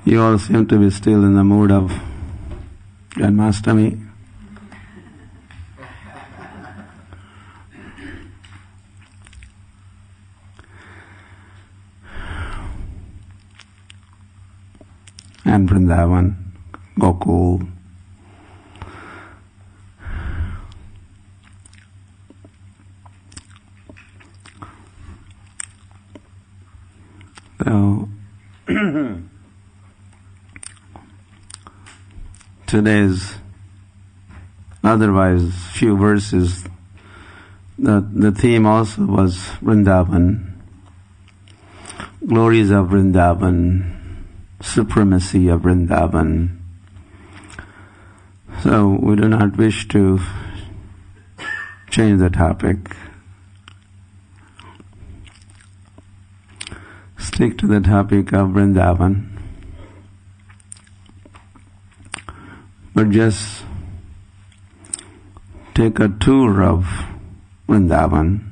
You all seem to be still in the mood of Janmashtami. And Vrindavan, Gokul. So, today's otherwise few verses, the theme also was Vrindavan, glories of Vrindavan, supremacy of Vrindavan. So we do not wish to change the topic. Stick to the topic of Vrindavan. But just take a tour of Vrindavan.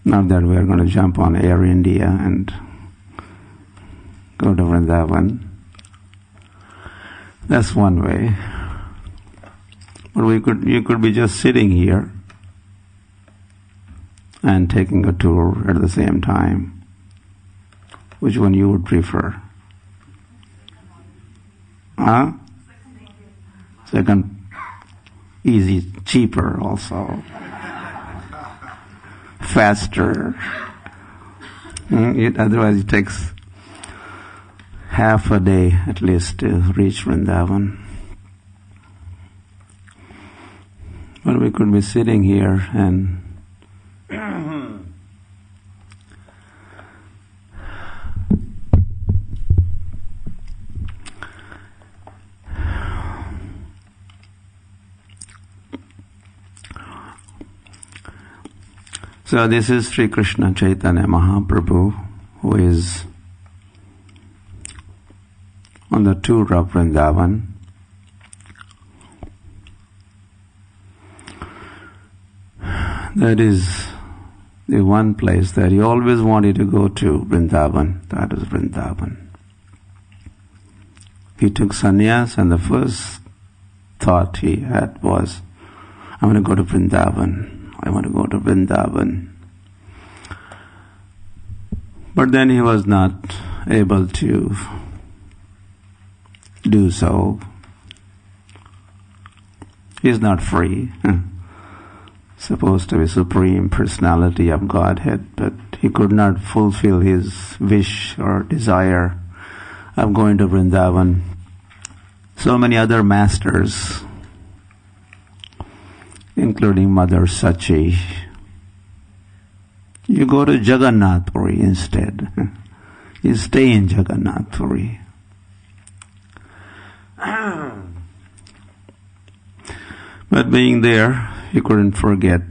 Not that we are going to jump on Air India and go to Vrindavan. That's one way. But you could be just sitting here and taking a tour at the same time. Which one you would prefer? Huh? Second, easy, cheaper also. Faster. Otherwise it takes half a day at least to reach Vrindavan. But we could be sitting here and so this is Sri Krishna Chaitanya Mahaprabhu, who is on the tour of Vrindavan. That is the one place that he always wanted to go to, Vrindavan. That is Vrindavan. He took sannyas and the first thought he had was, I want to go to Vrindavan. I want to go to Vrindavan. But then he was not able to do so. He is not free. Supposed to be Supreme Personality of Godhead, but he could not fulfill his wish or desire of going to Vrindavan. So many other masters, including Mother Sachi, you go to Jagannath Puri instead. You stay in Jagannath Puri. But being there, he couldn't forget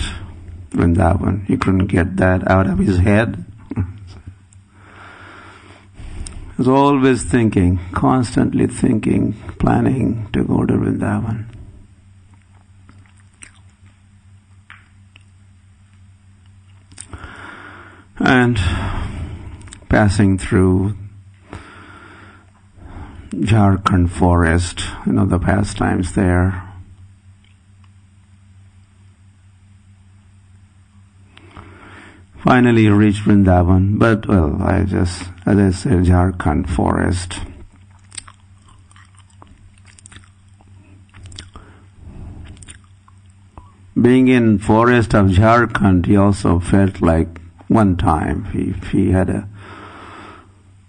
Vrindavan. He couldn't get that out of his head. He was always thinking, constantly thinking, planning to go to Vrindavan. And passing through Jharkhand forest, the pastimes there. Finally reached Vrindavan, but as I said, Jharkhand forest. Being in forest of Jharkhand, he also felt like one time he had a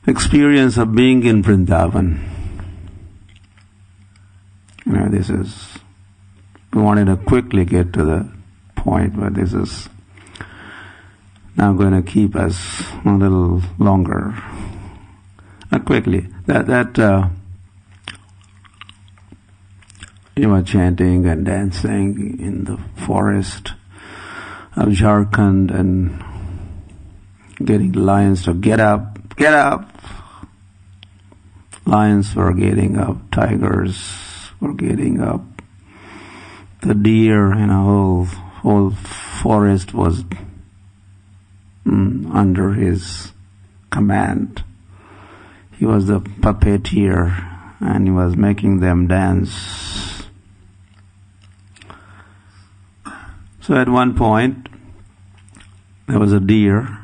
experience of being in Vrindavan. We wanted to quickly get to the point, but this is now going to keep us a little longer. Not quickly. You were chanting and dancing in the forest of Jharkhand and getting lions to get up, get up. Lions were getting up, tigers were getting up, the deer in a whole forest was under his command. He was the puppeteer and he was making them dance. So at one point, there was a deer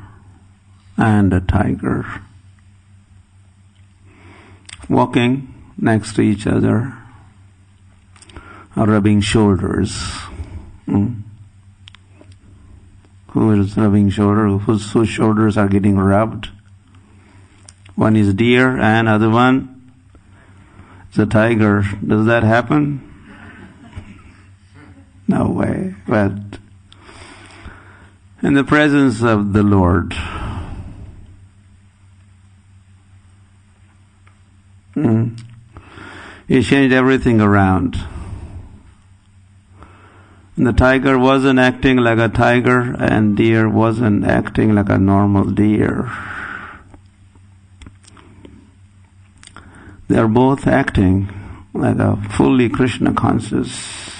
and a tiger walking next to each other, rubbing shoulders. Who is rubbing shoulders? Whose shoulders are getting rubbed? One is deer and other one is a tiger. Does that happen? No way. But in the presence of the Lord, He changed everything around. And the tiger wasn't acting like a tiger, and deer wasn't acting like a normal deer. They're both acting like a fully Krishna conscious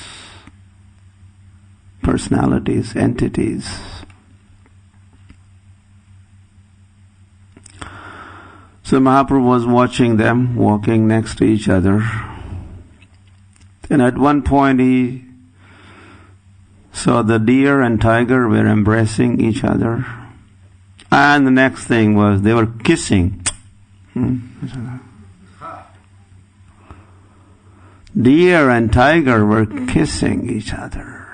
personalities, entities. So Mahaprabhu was watching them walking next to each other. And at one point he saw the deer and tiger were embracing each other. And the next thing was they were kissing. Deer and tiger were kissing each other.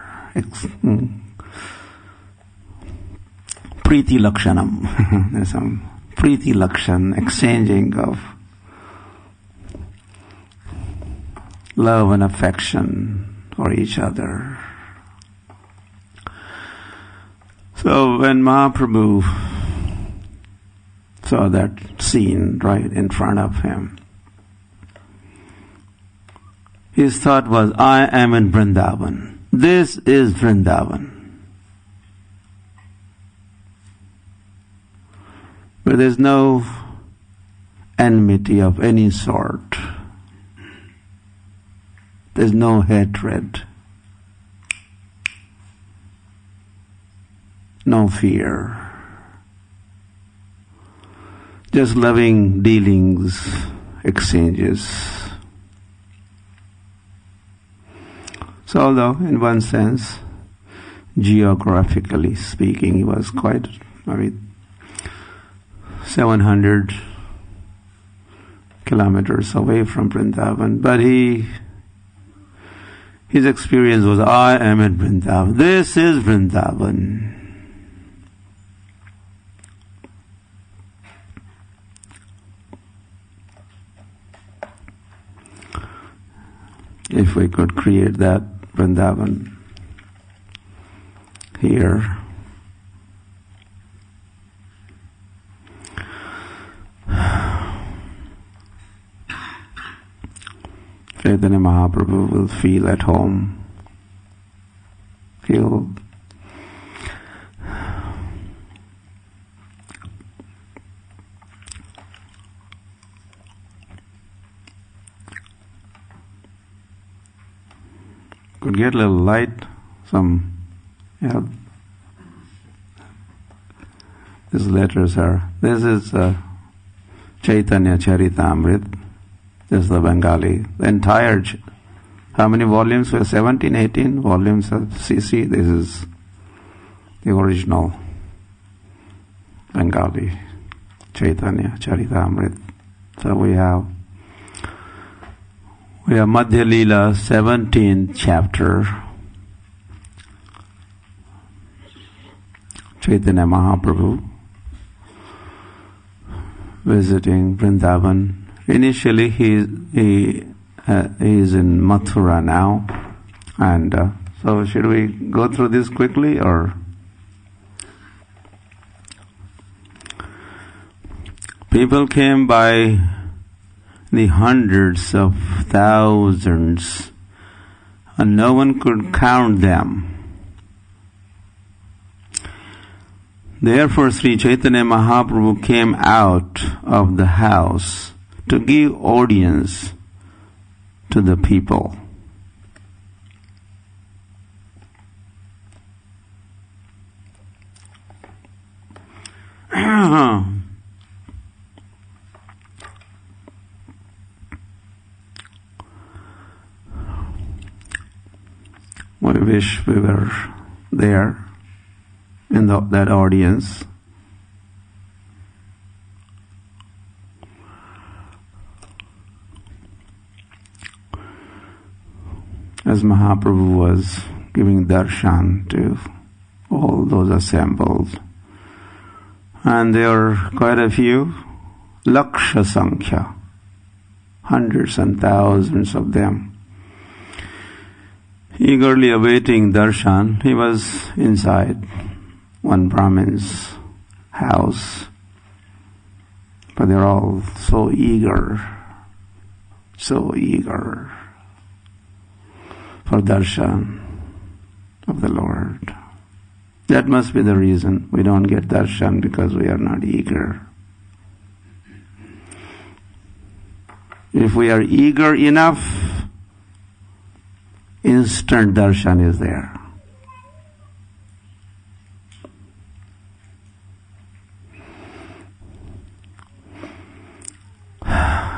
Priti Lakshanam. There's some Priti Lakshan, exchanging of love and affection for each other. So when Mahaprabhu saw that scene right in front of him, his thought was, I am in Vrindavan. This is Vrindavan. Where there's no enmity of any sort. There's no hatred. No fear. Just loving dealings, exchanges. So although in one sense, geographically speaking, he was quite, 700 kilometers away from Vrindavan, but his experience was, I am in Vrindavan. This is Vrindavan. If we could create that Vrindavan here, Chaitanya Mahaprabhu will feel at home. He'll could get a little light, these letters are, this is Chaitanya Charitamrita. This is the Bengali. The entire, how many volumes were? 17, 18 volumes of CC. This is the original Bengali Chaitanya Charitamrita. So we have Madhya Leela, 17th chapter. Chaitanya Mahaprabhu visiting Vrindavan. Initially, he is in Mathura now, and so should we go through this quickly, or people came by the hundreds of thousands, and no one could count them. Therefore, Sri Chaitanya Mahaprabhu came out of the house to give audience to the people. We wish we were there in that audience. As Mahaprabhu was giving darshan to all those assembled, and there are quite a few, laksha sankhya, hundreds and thousands of them, eagerly awaiting darshan. He was inside one Brahmin's house, but they're all so eager for darshan of the Lord. That must be the reason we don't get darshan, because we are not eager. If we are eager enough, instant darshan is there.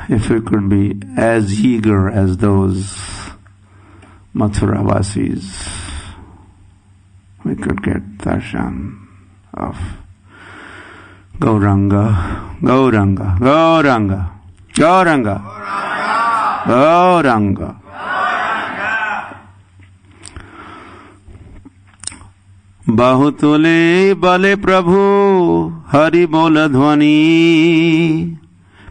If we could be as eager as those Mathuravasis, we could get darshan of Gauranga, Gauranga, Gauranga, Gauranga, Gauranga. बाहुतुले बले प्रभु हरि बोल ध्वनि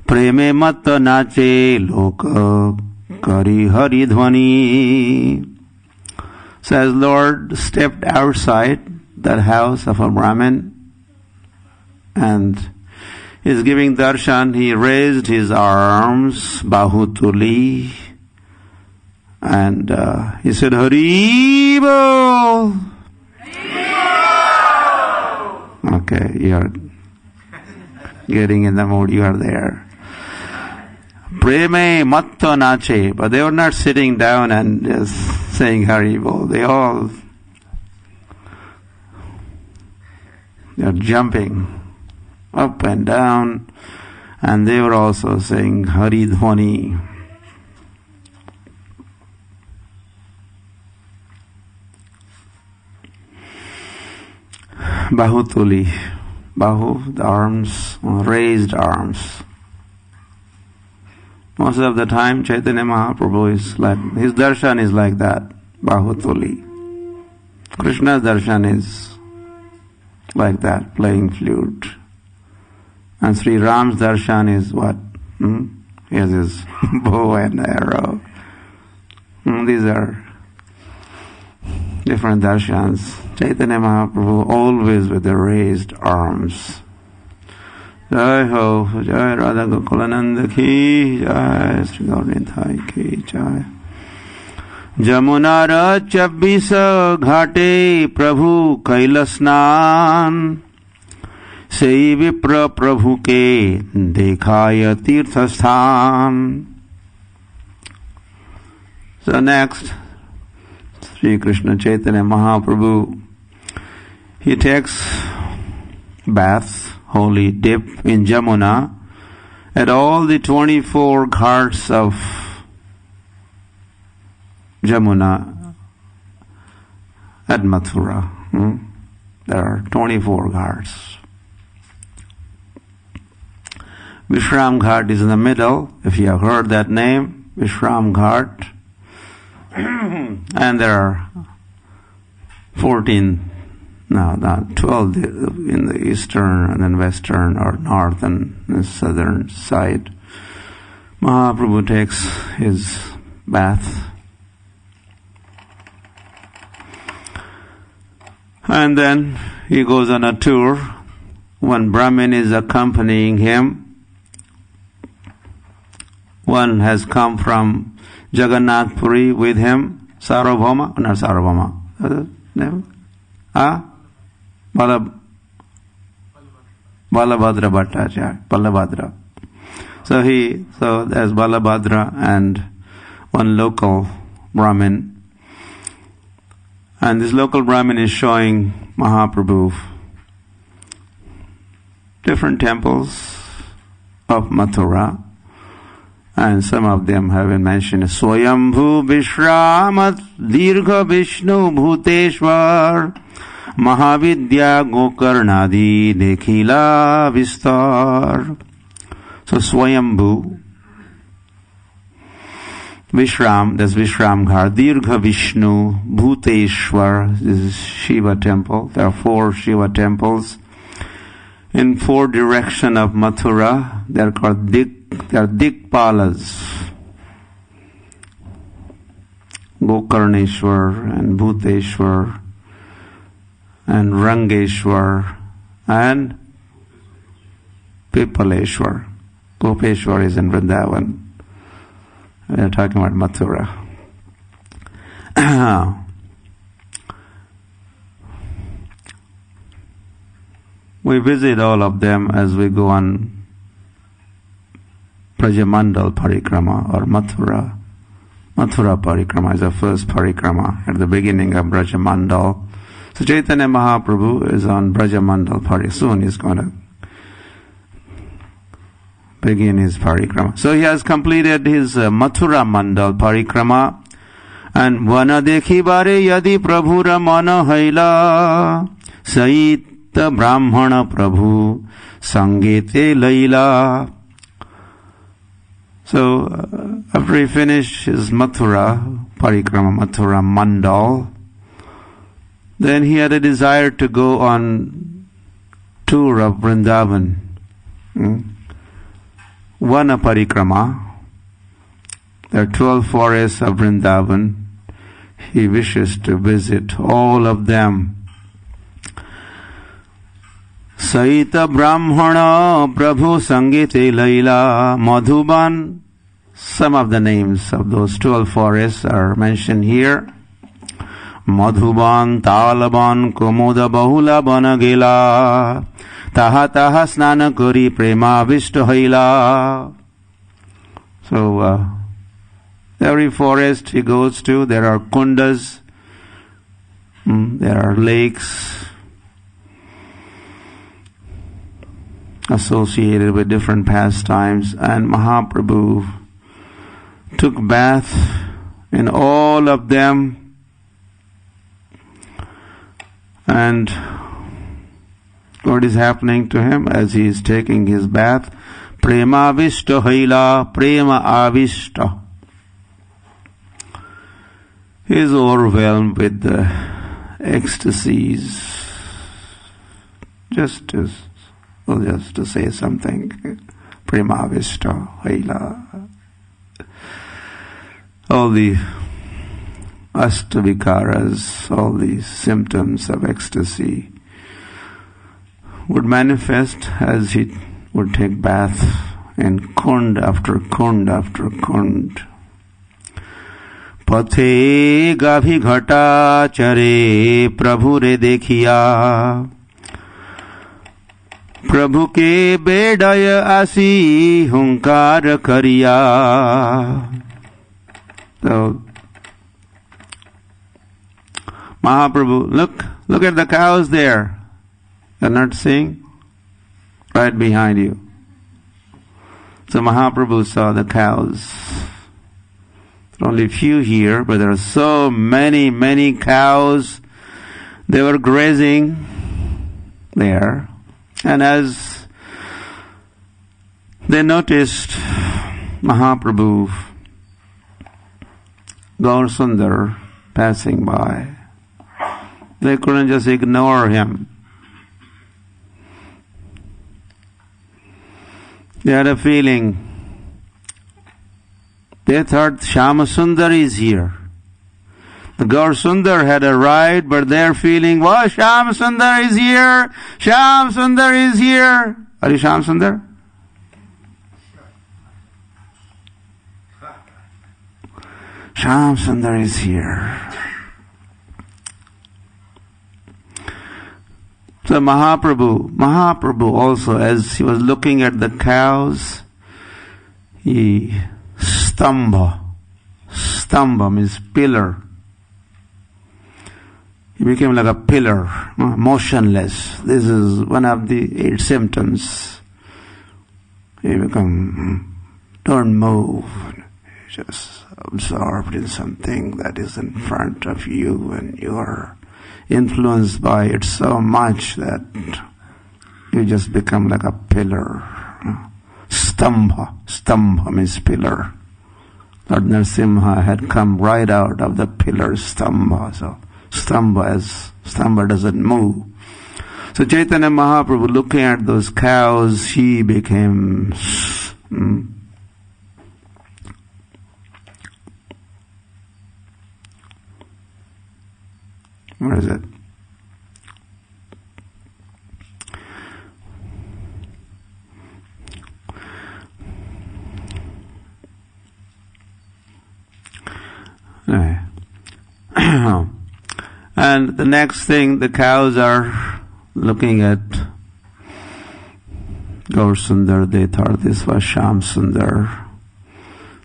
प्रेमे मत नाचे लोक करी हरि ध्वनि. So as Lord stepped outside that house of a Brahmin and is giving darshan, he raised his arms, bahutuli, and he said, Hari Bol. Okay, you're getting in the mood, you are there. Preme matto nache, but they were not sitting down and just saying Haribol. They're jumping up and down, and they were also saying Hari Dhwani. Bahutuli, Bahu, the arms, raised arms. Most of the time Chaitanya Mahaprabhu is like, his darshan is like that, Bahutuli. Krishna's darshan is like that, playing flute. And Sri Ram's darshan is what? He has his bow and arrow. These are different darshans. Chaitanya Mahaprabhu always with the raised arms. Jai ho, Jai Radha Gokulananda ki, Jai Sri Gaurindhai ki, Jai. Jamunara 26 घाटे प्रभु कैल स्नान सेई विप्र प्रभु के देखाय तीर्थ स्थान. So next, Sri Krishna Chaitanya Mahaprabhu, he takes bath, holy dip in Jamuna at all the 24 ghats of Jamuna at Mathura. There are 24 ghats. Vishram Ghat is in the middle, if you have heard that name, Vishram Ghat. And there are 12 in the eastern and then western or north and southern side. Mahaprabhu takes his bath. And then he goes on a tour. One Brahmin is accompanying him. One has come from Jagannath Puri with him, Sarvabhauma, not Sarvabhauma. Balabhadra Bhattacharya, Balabhadra. So there's Balabhadra and one local Brahmin. And this local Brahmin is showing Mahaprabhu different temples of Mathura, and some of them have been mentioned. Swayambhu Vishramat Dirgha Vishnu Bhuteshwar Mahavidya Gokarnadi Dekhila Vistar. So Swayambhu Vishram, that's Vishramghar, Dirgha Vishnu, Bhuteshwar, this is Shiva temple. There are 4 Shiva temples in 4 directions of Mathura. They are called Dikpalas. Gokarneshwar and Bhuteshwar and Rangeshwar and Pipaleshwar. Gopeshwar is in Vrindavan. We are talking about Mathura. We visit all of them as we go on Brajamandal Parikrama or Mathura. Mathura Parikrama is the first Parikrama at the beginning of Brajamandal. So Chaitanya Mahaprabhu is on Brajamandal Parikrama. Soon he's going to begin his parikrama. So he has completed his Mathura Mandal parikrama, and Vana dekhi bare yadi prabhura mana haila saita brahmana prabhu sangete laila. So after he finished his Mathura parikrama, Mathura Mandal, then he had a desire to go on tour of Vrindavan. Vana Parikrama. There are 12 forests of Vrindavan. He wishes to visit all of them. Saita Brahmana Prabhu Sangite Laila Madhuban. Some of the names of those 12 forests are mentioned here. Madhuban, Talaban, Komoda Bahula Banagela. Taha taha snana kori prema vishtu haila. So every forest he goes to, there are kundas, there are lakes associated with different pastimes, and Mahaprabhu took bath in all of them, and what is happening to him as he is taking his bath? Prema avishta haila, prema avishta. He is overwhelmed with the ecstasies. Just to say something. Prema avishta haila. All the ashtavikaras, all the symptoms of ecstasy would manifest as he would take bath in kund after kund after kund. Pathe gavi ghata chare prabhu re dekhiya, prabhu ke bedaya asi hunkar kariya. So Mahaprabhu, look at the cows there. They're not seeing? Right behind you. So Mahaprabhu saw the cows. There are only a few here, but there are so many, many cows. They were grazing there. And as they noticed Mahaprabhu, Gaur Sundar passing by, they couldn't just ignore him. They had a feeling. They thought Shama Sundar is here. The Gaur Sundar had arrived, but they're feeling, well, Shama Sundar is here. Shama Sundar is here. Are you Shama Sundar? Shama Sundar is here. So Mahaprabhu also, as he was looking at the cows, he stamba means pillar. He became like a pillar, motionless. This is one of the 8 symptoms You don't move, just absorbed in something that is in front of you, and you are influenced by it so much that you just become like a pillar. Stambha means pillar. Lord Narasimha had come right out of the pillar Stambha. So Stambha doesn't move. So Chaitanya Mahaprabhu, looking at those cows, he became where is it? And the next thing, the cows are looking at Gaur Sundar. They thought this was Sham Sundar.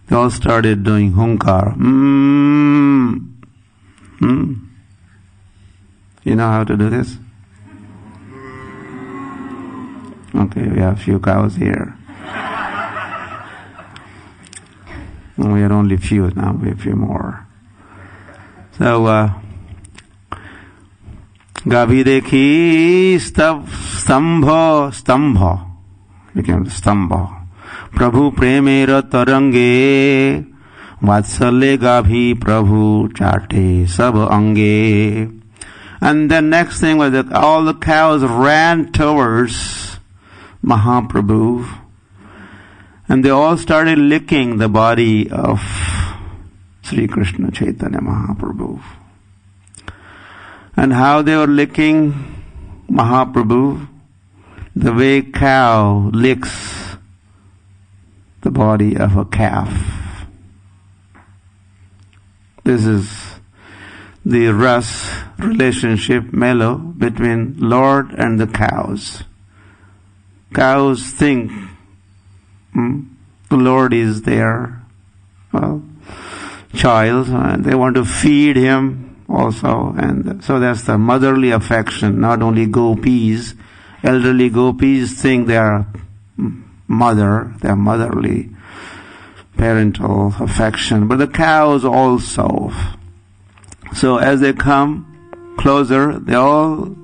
They all started doing hunkar. You know how to do this? Okay, we have a few cows here. We are only few now, we have a few more. So, Gavi dekhi stambha became stambha. Prabhu premera tarange vatsalye gavi Prabhu chate sab ange. And the next thing was that all the cows ran towards Mahaprabhu, and they all started licking the body of Sri Krishna Chaitanya Mahaprabhu. And how they were licking Mahaprabhu, the way cow licks the body of a calf. This is the ras relationship, melo, between Lord and the cows. Cows think the Lord is their child, and they want to feed him also, and so that's the motherly affection. Not only gopis, elderly gopis think they are their motherly parental affection, but the cows also. So as they come closer, they all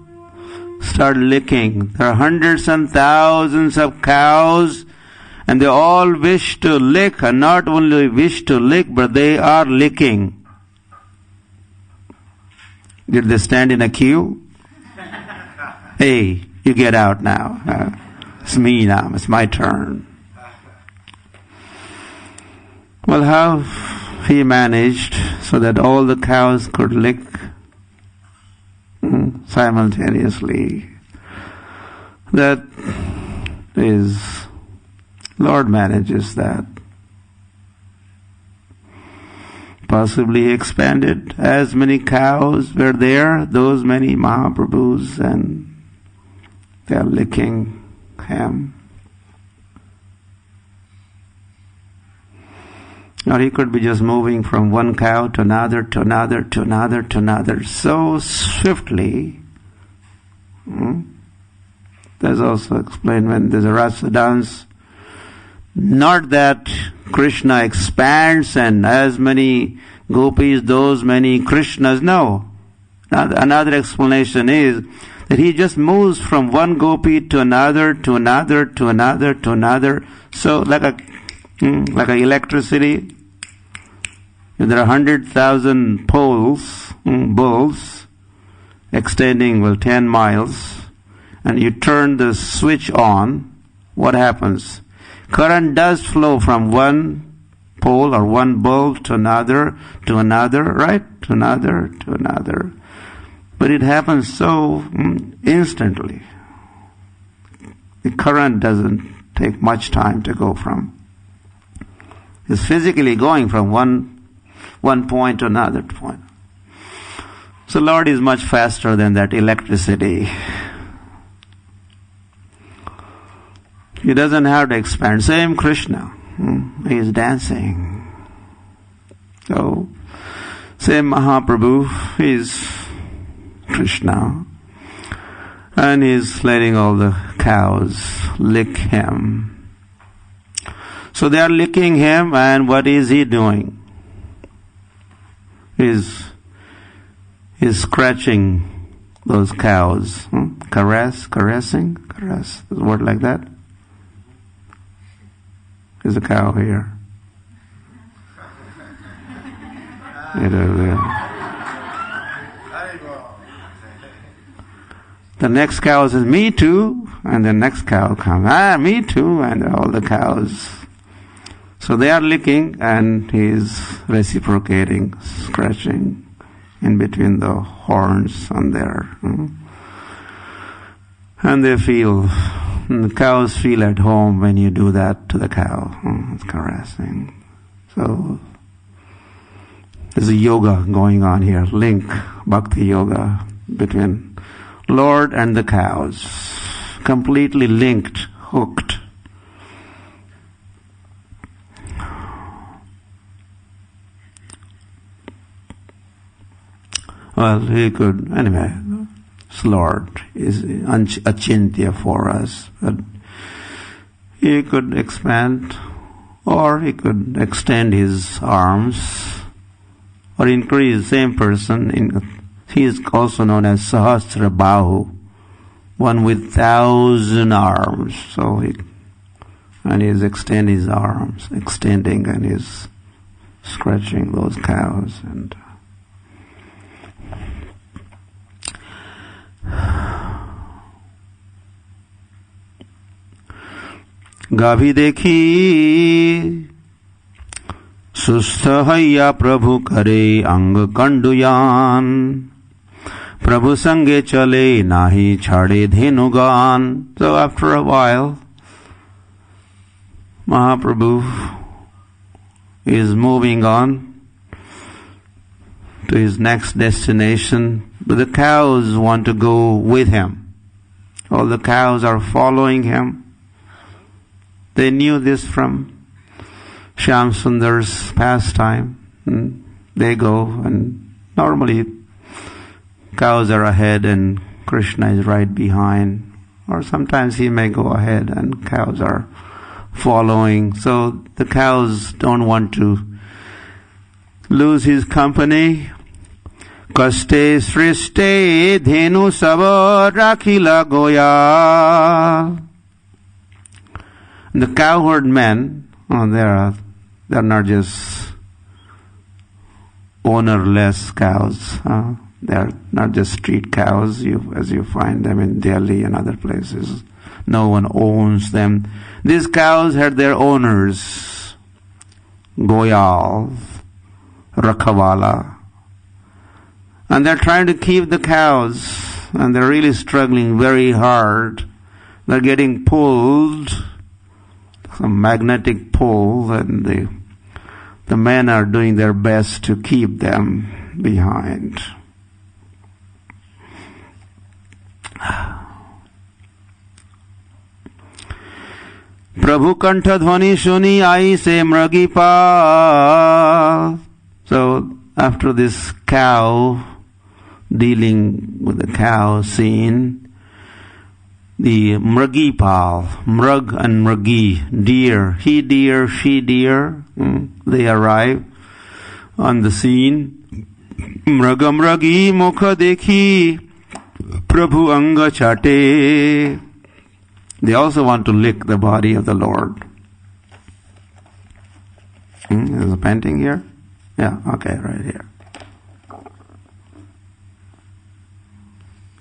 start licking. There are hundreds and thousands of cows, and they all wish to lick, and not only wish to lick, but they are licking. Did they stand in a queue? Hey, you get out now. It's me now. It's my turn. Well, how he managed so that all the cows could lick simultaneously. That is, Lord manages that. Possibly he expanded. As many cows were there, those many Mahaprabhus, and they are licking him. Or he could be just moving from one cow to another, to another, to another, to another, so swiftly. That's also explained when there's a rasa dance. Not that Krishna expands and as many gopis, those many Krishnas. No. Another explanation is that he just moves from one gopi to another, to another, to another, to another. So like a electricity. There are 100,000 poles, bulls, extending 10 miles, and you turn the switch on, what happens? Current does flow from one pole or one bulb to another, right? To another. But it happens so instantly. The current doesn't take much time to go from. It's physically going from one point to another point. So Lord is much faster than that electricity. He doesn't have to expand. Same Krishna. He is dancing. So, same Mahaprabhu is Krishna. And he's letting all the cows lick him. So they are licking him, and what is he doing? He's scratching those cows. Caressing? Caress. There's a word like that? There's a cow here. The next cow says, me too. And the next cow comes, me too. And all the cows. So they are licking, and he's reciprocating, scratching in between the horns on there. And they feel, the cows feel at home when you do that to the cow. It's caressing. So there's a yoga going on here, link, bhakti yoga between Lord and the cows. Completely linked, hooked. Well, he could, anyway, this Lord is achintya for us. But he could expand, or he could extend his arms, or increase, same person. He is also known as Sahasra Bahu, one with 1,000 arms. So and he's extending his arms, and he's scratching those cows. And गाभी देखी सुस्थ हैया प्रभु करे अंग कंडुयान प्रभु संगे चले नाही छाड़े धेनुगान. So after a while, Mahaprabhu is moving on to his next destination, but the cows want to go with him. All the cows are following him. They knew this from Shyam Sundar's pastime. They go, and normally cows are ahead and Krishna is right behind. Or sometimes he may go ahead and cows are following. So the cows don't want to lose his company. Kaste sriste dhenu sava rakhila goya. The cowherd men, they're not just ownerless cows. They're not just street cows as you find them in Delhi and other places. No one owns them. These cows had their owners, Goyal, Rakhavala. And they're trying to keep the cows, and they're really struggling very hard. They're getting pulled, some magnetic pull, and the men are doing their best to keep them behind. Prabhu Kantha Dhvani Shuni Ai Se Mragi Pa. So after this cow, dealing with the cow scene, the Mragipal, Mrag and Mragi, deer, he deer, she deer, they arrive on the scene. Mraga Mragi Mukha Dekhi Prabhu Anga Chate. They also want to lick the body of the Lord. There's a painting here? Yeah, okay, right here.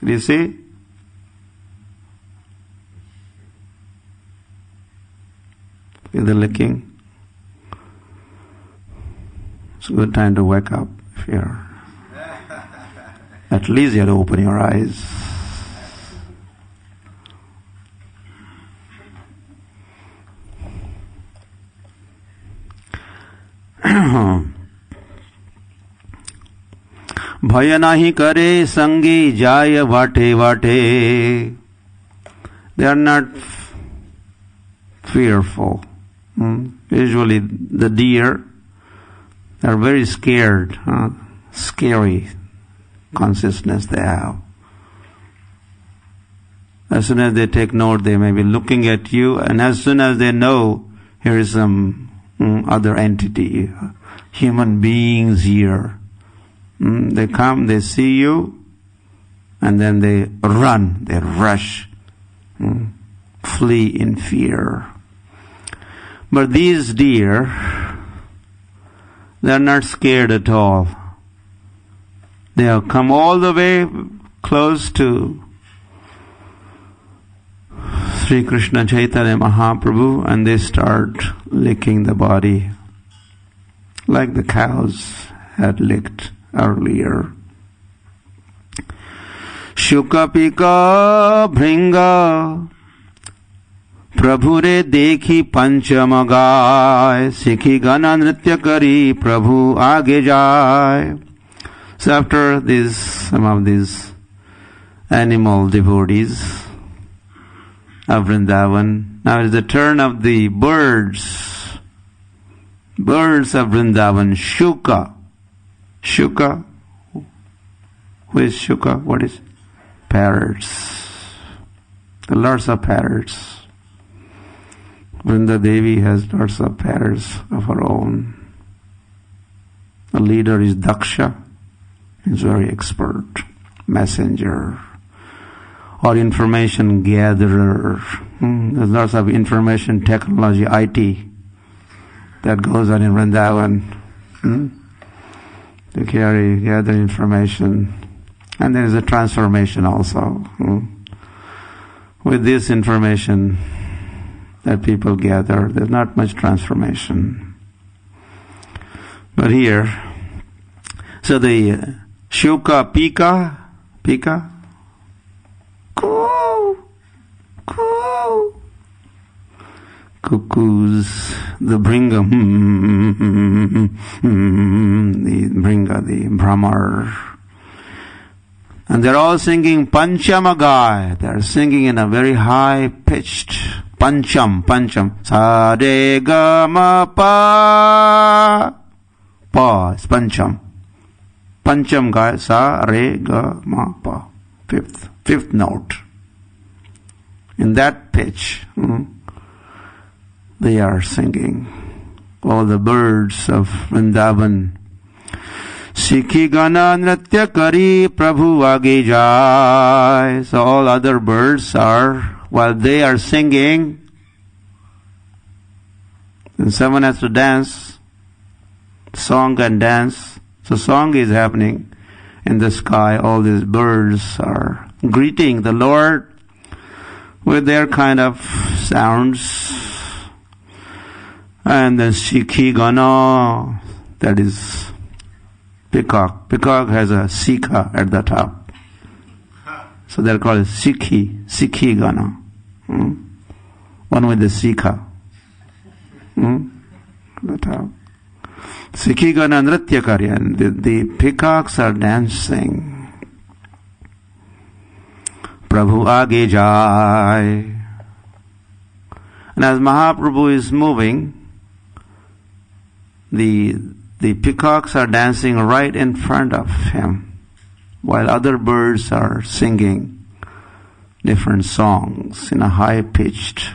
Do you see? See the licking? It's a good time to wake up if you're... At least you have to open your eyes. भय नाही करे संगी जाय वाटे वाटे. They are not fearful. Usually the deer, they are very scared. Scary consciousness they have. As soon as they take note, they may be looking at you, and as soon as they know here is some other entity, human beings here. They come, they see you, and then they run, they rush, flee in fear. But these deer, they're not scared at all. They have come all the way close to Sri Krishna Chaitanya Mahaprabhu, and they start licking the body like the cows had licked earlier. Shukapika Bhringa Prabhu re dekhi pancham gaay, Sikhi gana nritya kari, Prabhu aage jaay. So after this, some of these animal devotees of Vrindavan, now is the turn of the birds. Birds of Vrindavan, Shuka. Shuka. Who is Shuka? What is? Parrots. There are lots of parrots. Vrinda Devi has lots of parrots of her own. The leader is Daksha. He's very expert. Messenger. Or information gatherer. There's lots of information technology, IT, that goes on in Vrindavan. They gather information. And there is a transformation also. With this information that people gather, there's not much transformation. But here, so the Shuka Pika, coo, cuckoos, the Bhringa, the Brahmar, and they're all singing Panchamagai. They're singing in a very high pitched Pancham, Sa Re Ga Ma Pa. Pa is Pancham. Pancham Gai, Sa Re Ga Ma Pa. Fifth note. In that pitch, they are singing. All the birds of Vrindavan. Sikhi gana nritya kari, Prabhu aage jaay. So all other birds are, while they are singing, and someone has to dance, song and dance. So song is happening in the sky. All these birds are greeting the Lord with their kind of sounds. And then Sikhi gana, that is peacock. Peacock has a Sikha at the top. So they're called Sikhi gana. One with the Sikha. At the top. Sikhi gana nritya karya. And the peacocks are dancing. Prabhu aage jaay. And as Mahaprabhu is moving, the peacocks are dancing right in front of him, while other birds are singing different songs in a high-pitched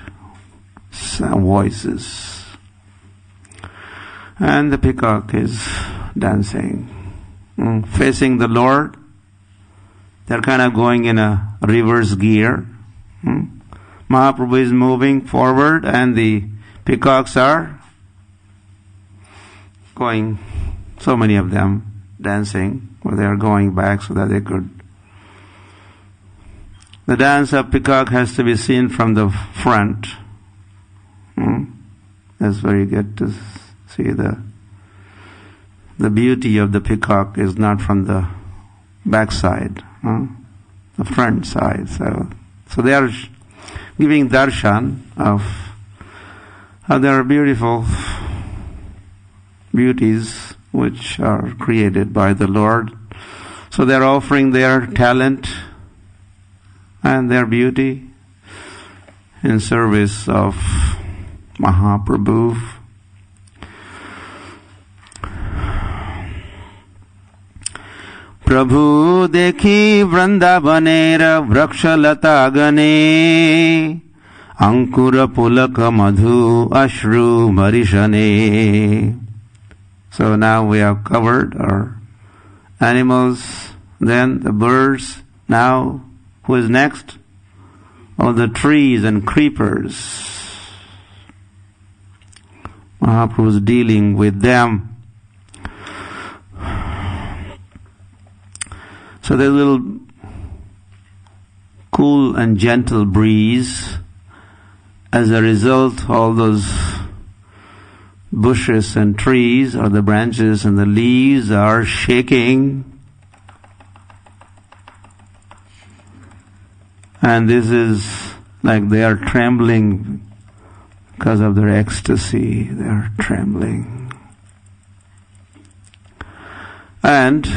voices. And the peacock is dancing, facing the Lord. They're kind of going in a reverse gear. Mahaprabhu is moving forward and the peacocks are going, so many of them dancing, where they are going back so that they could. The dance of peacock has to be seen from the front. That's very good to see the beauty of the peacock is not from the back side, the front side. So they are giving darshan of their beautiful beauties which are created by the Lord. So they're offering their talent and their beauty in service of Mahaprabhu. Prabhu dekhi Vrindavanera vrakshalata gane Ankura pulaka madhu ashru marishane. So now we have covered our animals, then the birds. Now, who is next? All the trees and creepers. Mahaprabhu is dealing with them. So there's a little cool and gentle breeze. As a result, all those bushes and trees, or the branches and the leaves, are shaking. And this is like they are trembling because of their ecstasy. They are trembling. And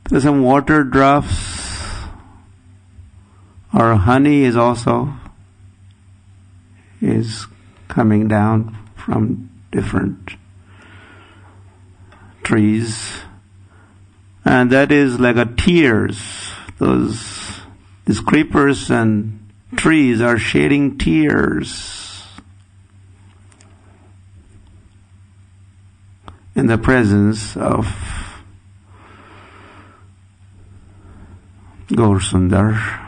there's some water drops, or honey is also coming down from different trees. And that is like a tears. These creepers and trees are shedding tears in the presence of Gaur Sundar.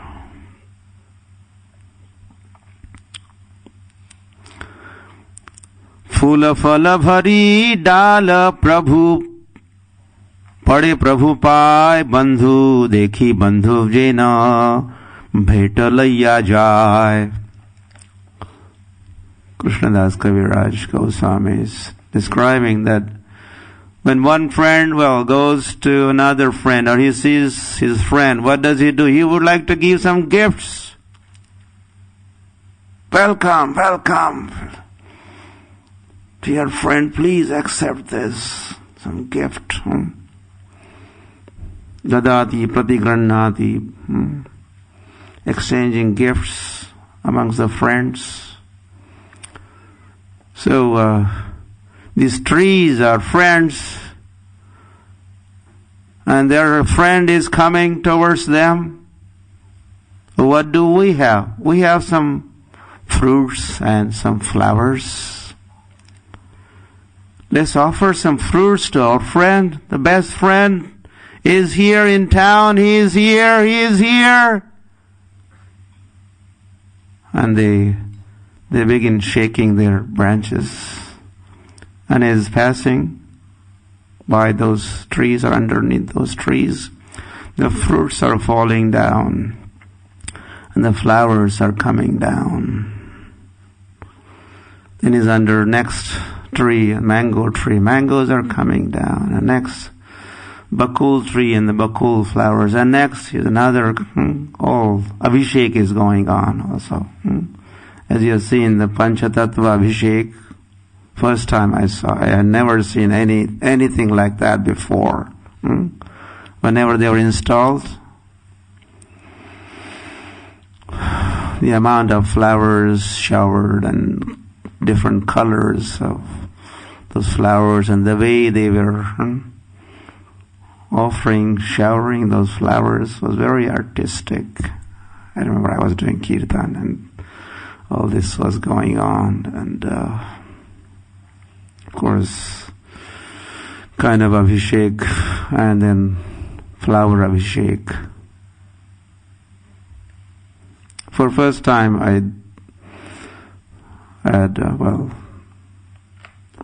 Phula phala bhari dala prabhu पड़े प्रभु पाय बंधु देखी बंधु जेना भेट लैया जाय. Krishnadas Kaviraj Goswami is describing that when one friend, goes to another friend, or he sees his friend, what does he do? He would like to give some gifts. Welcome, welcome. Dear friend, please accept this. Some gift. Dadati pratigranati. Exchanging gifts amongst the friends. So, these trees are friends, and their friend is coming towards them. What do we have? We have some fruits and some flowers. Let's offer some fruits to our friend. The best friend is here in town. He is here. He is here. And they begin shaking their branches. And as passing by those trees or underneath those trees, the fruits are falling down and the flowers are coming down. Then is under next tree, a mango tree. Mangoes are coming down. And next, bakul tree and the bakul flowers. And next is another, all Abhishek is going on also. As you have seen the Panchatattva Abhishek, first time I saw, I had never seen anything like that before. Whenever they were installed, the amount of flowers showered and different colors of those flowers and the way they were showering those flowers was very artistic. I remember I was doing kirtan and all this was going on, and of course, kind of Abhishek and then flower Abhishek. For first time I had,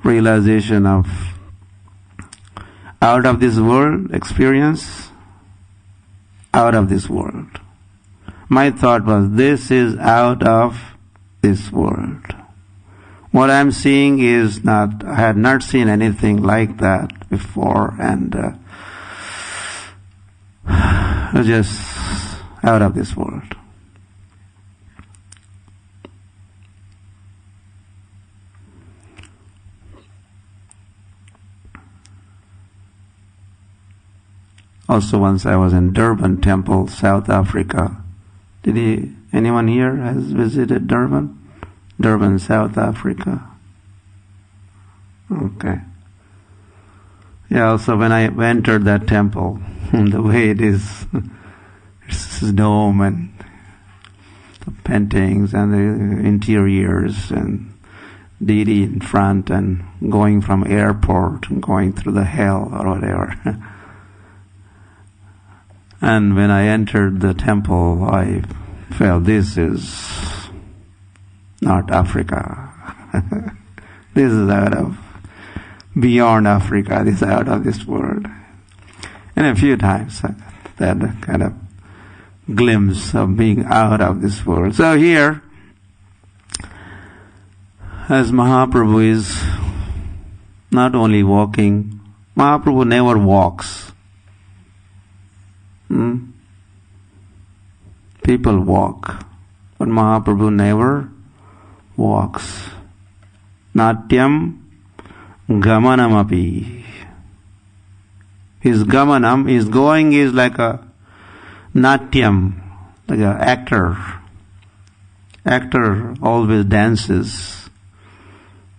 realization of out of this world experience, out of this world. My thought was, this is out of this world. What I'm seeing is not, I had not seen anything like that before, and just out of this world. Also once I was in Durban Temple, South Africa. Anyone here has visited Durban? Durban, South Africa. Okay. Yeah, also when I entered that temple, the way it is, it's this dome and paintings and the interiors and deity in front and going from airport and going through the hell or whatever. And when I entered the temple, I felt this is not Africa. This is out of beyond Africa. This is out of this world. And a few times I had a kind of glimpse of being out of this world. So here, as Mahaprabhu is not only walking, Mahaprabhu never walks. People walk, but Mahaprabhu never walks. Natyam gamanamapi. His gamanam, his going is like a natyam, like an actor. Actor always dances.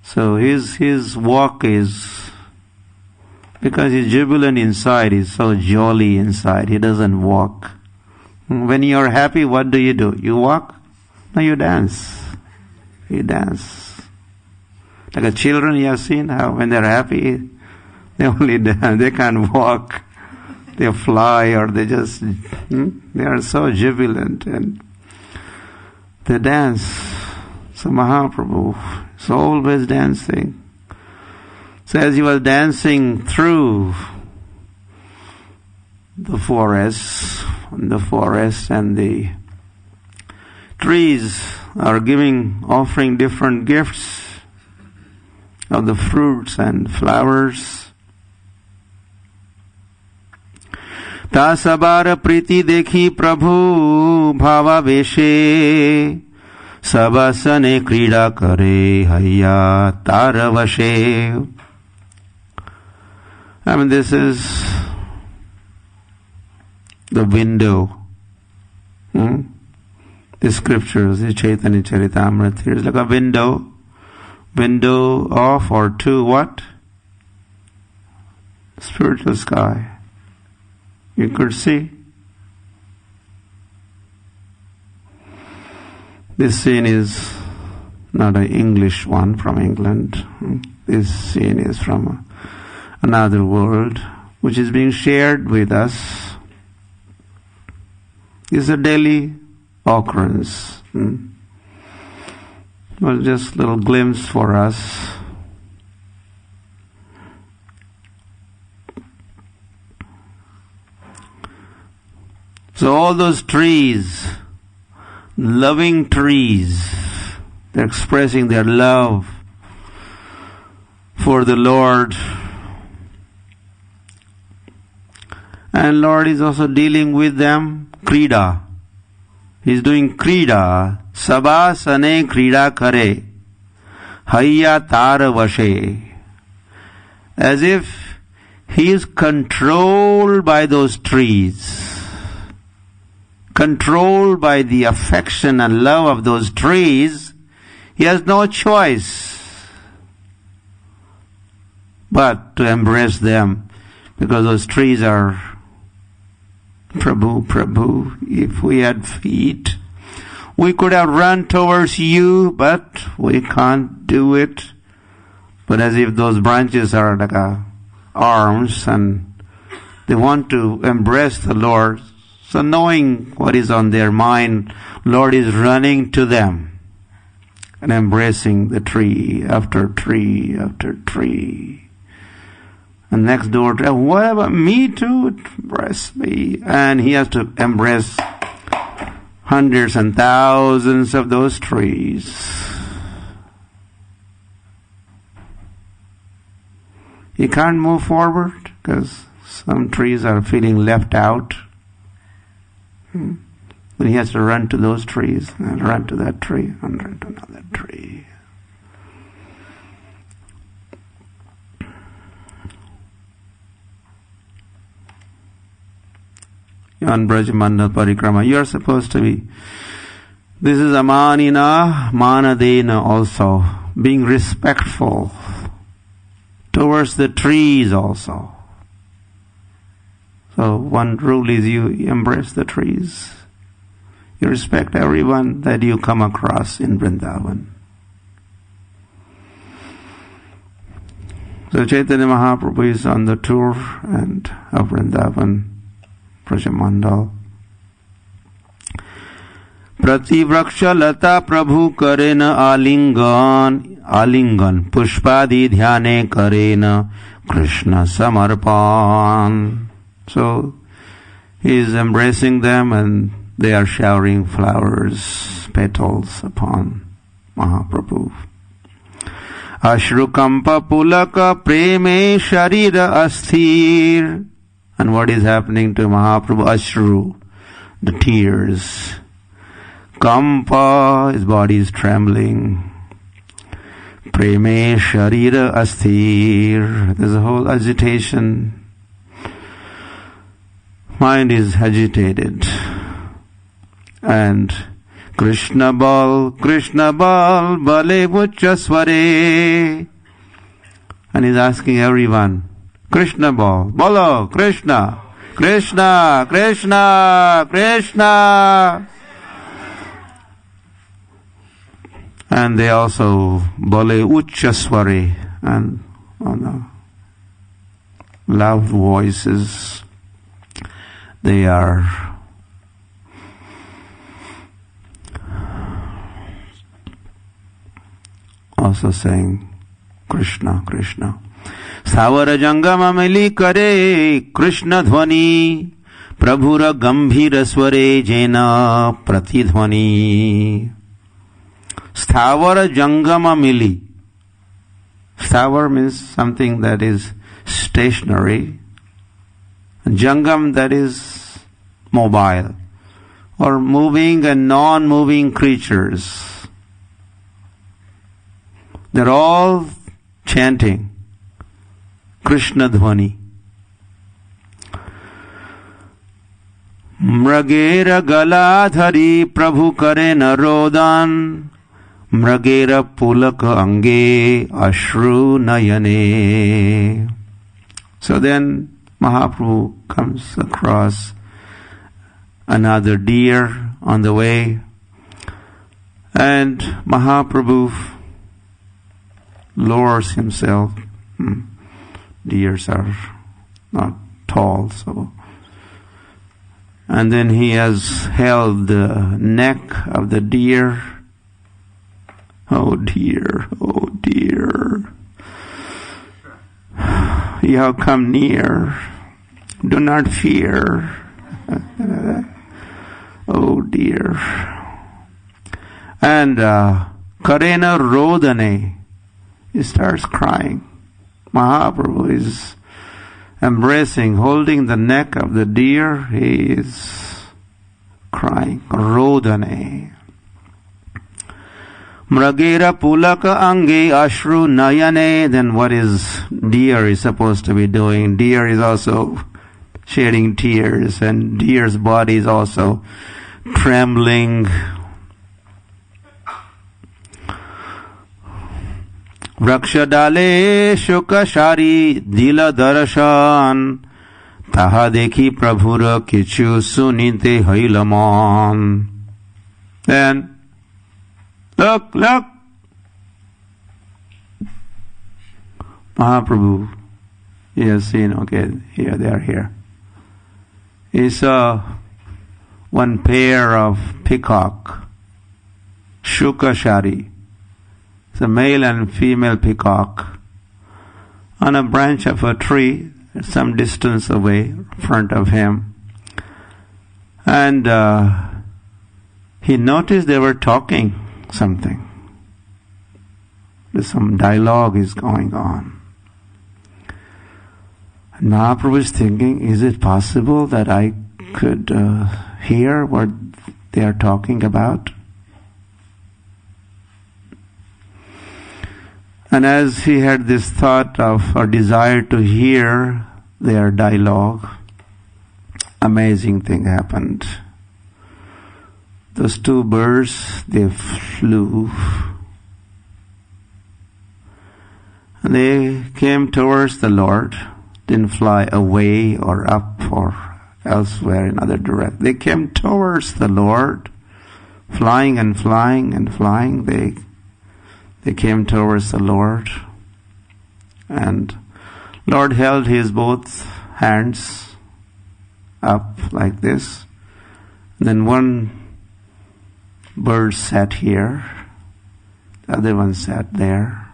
So his walk is, because he's jubilant inside, he's so jolly inside, he doesn't walk. When you're happy, what do? You walk? No, you dance. You dance. Like a children, you have seen how when they're happy, they only dance, they can't walk. They fly or they just, they are so jubilant and they dance. So Mahaprabhu is always dancing. So as he was dancing through the forest and the trees are offering different gifts of the fruits and flowers. तासबार प्रीति देखी प्रभु भावावेशे सबासने क्रीड़ा करे हैया तारवशे. I mean, this is the window. The scriptures, the Chaitanya Charitamrita, here is like a window of or to what? Spiritual sky. You could see. This scene is not an English one from England. This scene is from another world, which is being shared with us. It's a daily occurrence. Well, just a little glimpse for us. So all those trees, loving trees, they're expressing their love for the Lord. And Lord is also dealing with them, krida. He's doing krida, sabasane krida kare, hayya tara vashe. As if he is controlled by those trees. Controlled by the affection and love of those trees, he has no choice but to embrace them, because those trees are Prabhu, Prabhu. If we had feet, we could have run towards you, but we can't do it. But as if those branches are like arms and they want to embrace the Lord. So knowing what is on their mind, Lord is running to them and embracing the tree after tree after tree. And next door, what about me too? Embrace me. And he has to embrace hundreds and thousands of those trees. He can't move forward because some trees are feeling left out. Then he has to run to those trees, and run to that tree, and run to another tree. On Brajamandal Parikrama, you are supposed to be, this is amanina, manadena also, being respectful towards the trees also. So one rule is you embrace the trees. You respect everyone that you come across in Vrindavan. So Chaitanya Mahaprabhu is on the tour and of Vrindavan, Brajamandal. Prati vraksha lata prabhu karena alingan pushpadi dhyane karena Krishna samarpan. So he is embracing them and they are showering flowers, petals upon Mahaprabhu. Ashrukampa pulaka preme sharira asthir. And what is happening to Mahaprabhu? Ashru, the tears. Kampa, his body is trembling. Preme sharira asthir. There's a whole agitation. Mind is agitated. And Krishna bal, bale uchasware. And he's asking everyone, Krishna bal, bolo, Krishna, Krishna, Krishna, Krishna. And they also bale uchasware, and on the loud voices, they are also saying Krishna, Krishna. Savara jangama mili kare Krishna dhvani prabhura gambhira sware jena pratidhvani. Sthavara jangama mili. Sthavar means something that is stationary. Jangam, that is mobile, or moving and non-moving creatures. They're all chanting Krishna Dhvani. Mragera galadhari prabhu kare narodan mragera pulaka ange ashru nayane. So then Mahaprabhu comes across another deer on the way, and Mahaprabhu lowers himself. Deers are not tall, so. And then he has held the neck of the deer. Oh dear, oh dear. You have come near. Do not fear. Oh dear. And Karena Rodane, he starts crying. Mahaprabhu is embracing, holding the neck of the deer. He is crying. Rodane. Mragera pulaka ange ashru nayane. Then what is deer is supposed to be doing? Deer is also shedding tears, and deer's body is also trembling. Rakshadale shukashari dila darshan taha dekhi prabhura kichu sunite hailaman. Then look, Mahaprabhu, he has seen, okay, here, they are here. He saw one pair of peacock, Shukashari. It's a male and female peacock on a branch of a tree some distance away in front of him. And he noticed they were talking something. Some dialogue is going on. And Mahaprabhu is thinking, is it possible that I could hear what they are talking about? And as he had this thought of or desire to hear their dialogue, amazing thing happened. Those two birds, they flew. And they came towards the Lord, didn't fly away or up or elsewhere in other direction. They came towards the Lord flying and flying and flying, they came towards the Lord. And Lord held his both hands up like this. Then one bird sat here, the other one sat there.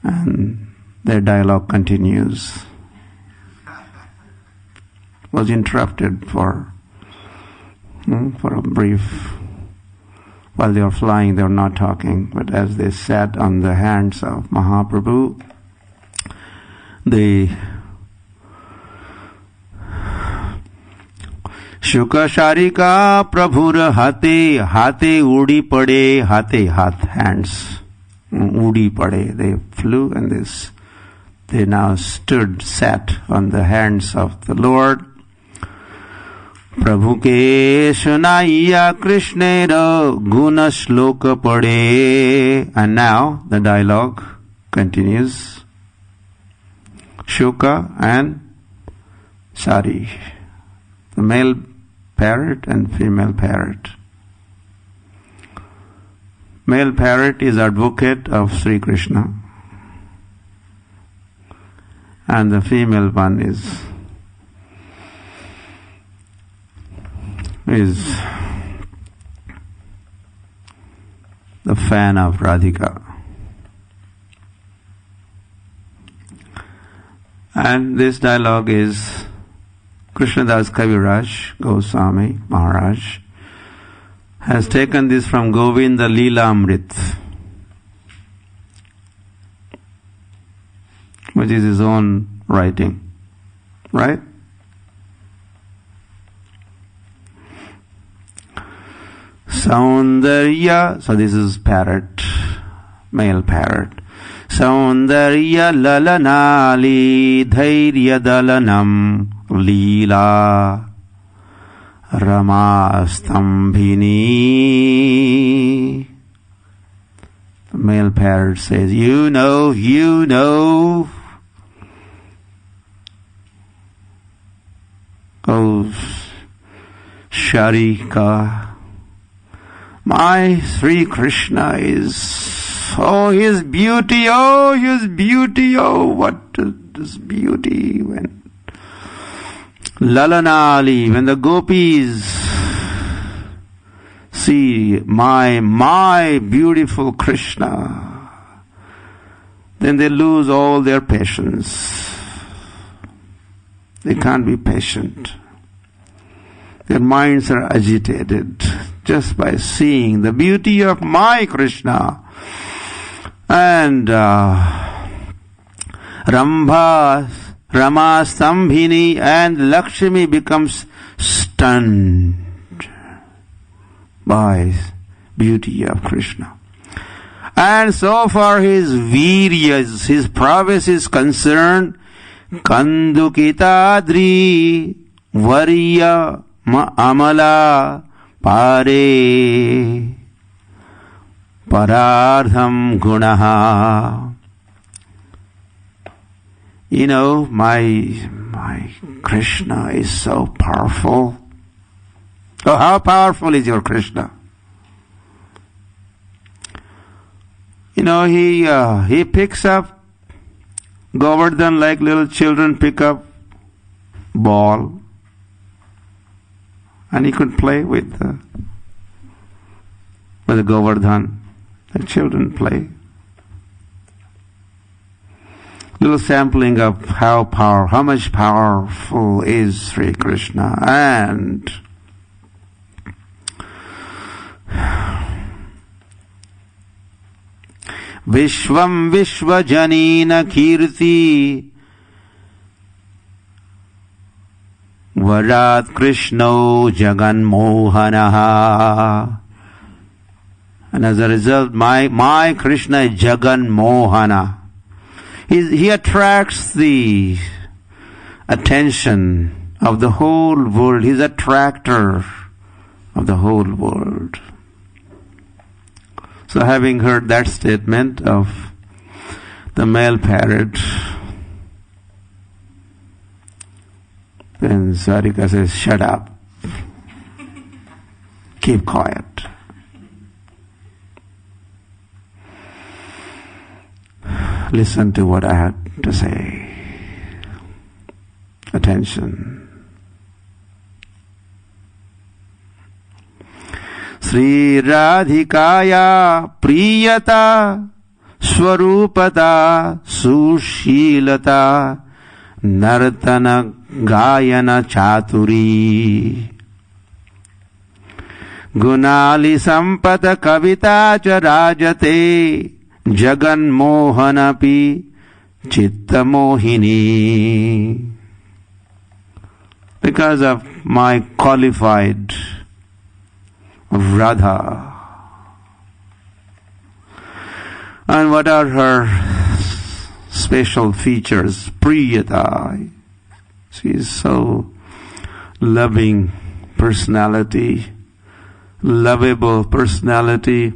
And their dialogue continues. Was interrupted for a brief. While they were flying, they were not talking, but as they sat on the hands of Mahaprabhu, they Shuka Sharika Prabhur Hate Hate Udi Pade Hate Hath hands Udi Pade. They flew and they now sat on the hands of the Lord. Prabhu ke sunaiya Krishnera guna shloka pade. And now the dialogue continues. Shuka and Sari, the male parrot and female parrot. Male parrot is advocate of Sri Krishna, and the female one is the fan of Radhika. And this dialogue is Krishnadas Kaviraj Goswami Maharaj has taken this from Govinda Leela Amrit, which is his own writing, right? Saundarya, so this is parrot, male parrot. Saundarya lalanali dhairya dalanam leela ramastambhini. The male parrot says, you know, oh Sharika, my Sri Krishna is, his beauty, what is this beauty? When Lalanali, when the gopis see my beautiful Krishna, then they lose all their patience. They can't be patient. Their minds are agitated just by seeing the beauty of my Krishna. And Rama Stambhini and Lakshmi becomes stunned by beauty of Krishna. And so far his virya, his prowess is concerned, Kandukitadri Varya Amala Pare Parardham Gunaha. You know, my Krishna is so powerful. Oh, how powerful is your Krishna? You know, he picks up Govardhan like little children pick up ball, and he could play with the Govardhan like children play. Little sampling of how much powerful is Sri Krishna. And Vishvam Vishwajanina Kirti Varat Krishno Jagan Mohanaha. And as a result, my Krishna is Jagan Mohana. He attracts the attention of the whole world. He's attractor of the whole world. So having heard that statement of the male parrot, then Sarika says, shut up. keep quiet. Listen to what I had to say. Attention. Sri Radhikaya Priyata Swarupata Sushilata Nartana Gayana Chaturi Gunali Sampata Kavita Cha Rajate Jagan Mohanapi Chitta Mohini. Because of my qualified Radha. And what are her special features? Priyata. She is so loving personality, lovable personality.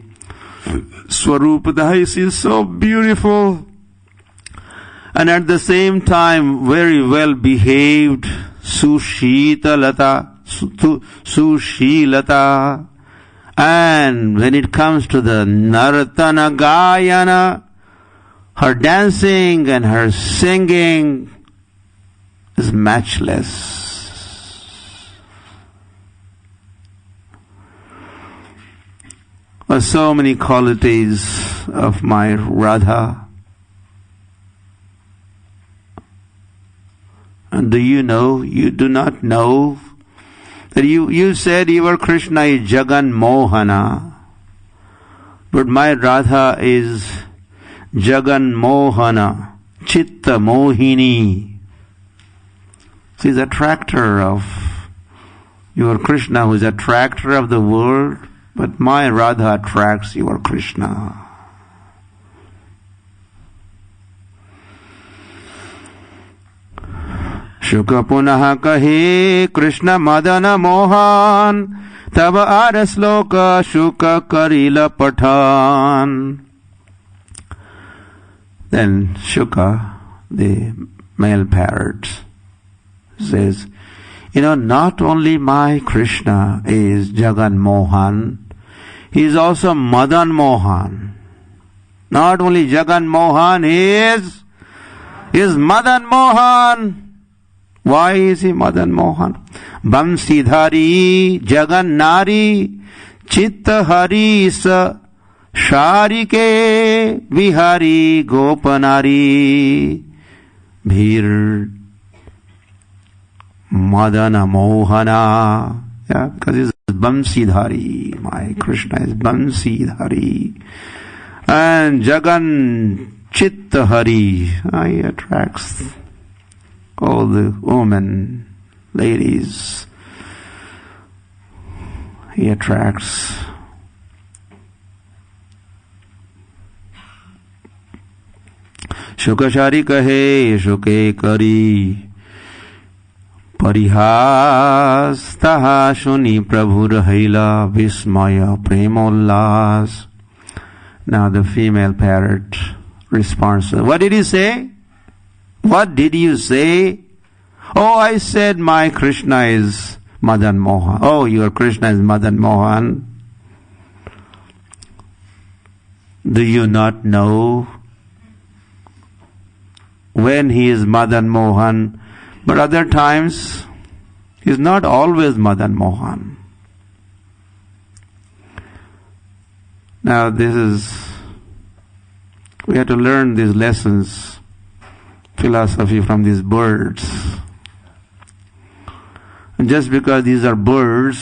Swarupada, she is so beautiful. And at the same time, very well behaved. Sushilata. And when it comes to the Nartana Gayana, her dancing and her singing is matchless. There are so many qualities of my Radha. And do you know, you do not know, that you said your Krishna is Jagan Mohana. But my Radha is Jagan Mohana, Chitta Mohini. She is attractor of your Krishna, who is attractor of the world, but my Radha attracts your Krishna. Shuka punaha kahe Krishna madana mohan tava arasloka shuka karila pathan. Then Shuka, the male parrot, says, not only my Krishna is Jagan Mohan, he is also Madan Mohan. Not only Jagan Mohan, he is Madan Mohan. Why is he Madan Mohan? Bamsidhari Jagan Nari Chitta Hari Sa Sharike Vihari Gopanari Bhir Madana Mohana. Yeah, because he's Bamsidhari. My Krishna is Bamsidhari. And Jagan Chitta Hari. He attracts all the women, ladies. He attracts. Shukashari kahe shuke kari parihas taha shuni prabhu rahila vismaya premollas. Now the female parrot responds. What did he say? What did you say? Oh, I said my Krishna is Madan Mohan. Oh, your Krishna is Madan Mohan. Do you not know when he is Madan Mohan? But other times, he is not always Madan Mohan. Now we have to learn these lessons, philosophy from these birds. And just because these are birds,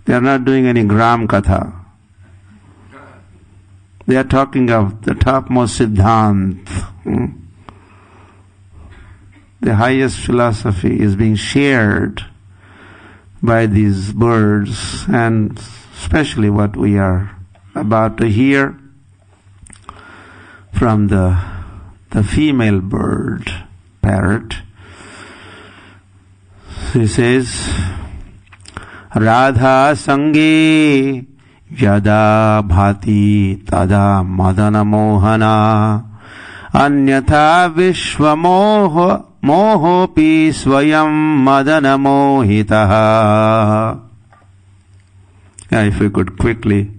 they are not doing any gram katha. They are talking of the topmost siddhant. The highest philosophy is being shared by these birds, and especially what we are about to hear from the female bird, parrot. He says, Radha Sange Yada Bhati Tada Madana Mohana Anyatha Vishwa Mohopi Swayam Madana Mohitaha. If we could quickly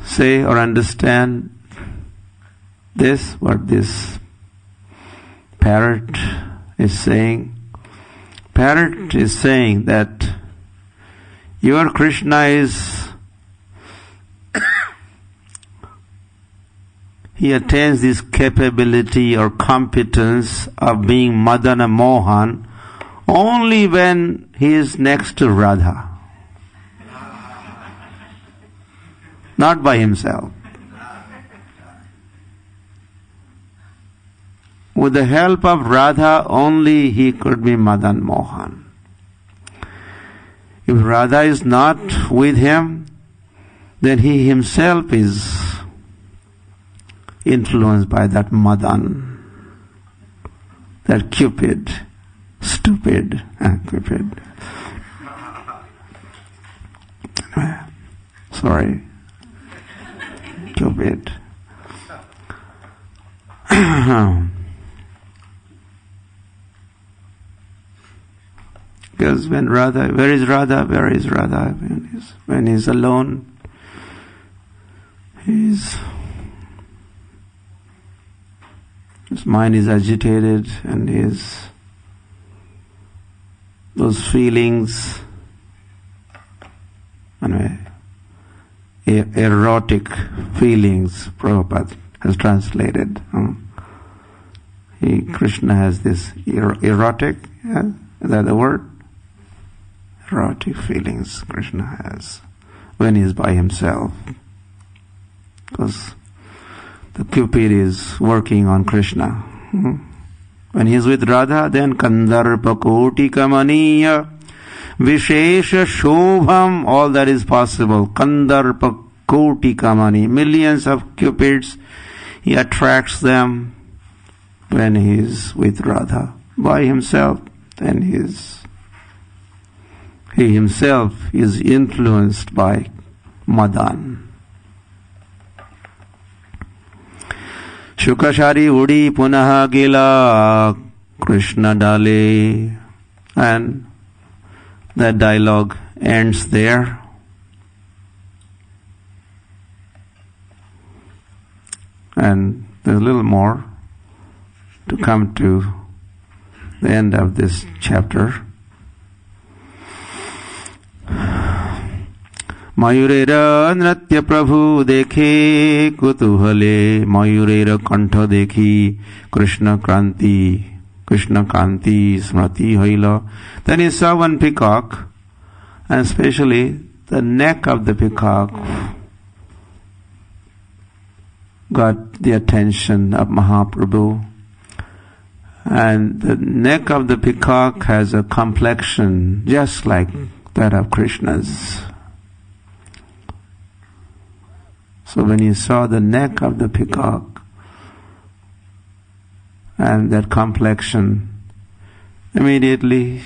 say or understand this, what this parrot is saying. Parrot is saying that your Krishna is, he attains this capability or competence of being Madana Mohan only when he is next to Radha. Not by himself. With the help of Radha only he could be Madan Mohan. If Radha is not with him, then he himself is influenced by that Madan, that Cupid, stupid Cupid. Sorry, Cupid. Because when Radha, where is Radha? Where is Radha? When he's alone, his mind is agitated, and those feelings, anyway, erotic feelings, Prabhupada has translated. Krishna has this erotic, yeah? Is that the word? Erotic feelings Krishna has when he is by himself, because the Cupid is working on Krishna. When he is with Radha, then Kandarpa Koti Kamaniya Vishesha Shobham, all that is possible. Kandarpa Koti Kamani, millions of Cupids, he attracts them when he is with Radha. By himself, then he himself is influenced by Madan. Shukashari udi punaha gila Krishna dale. And that dialogue ends there. And there's a little more to come to the end of this chapter. मयूरेर नृत्य प्रभु देखे कुतूहले मयूरेर कंठ देखी कृष्ण कांति स्मृति होइल. Then he saw one peacock, and especially the neck of the peacock got the attention of Mahaprabhu. And the neck of the peacock has a complexion just like that of Krishna's. So when he saw the neck of the peacock and that complexion, immediately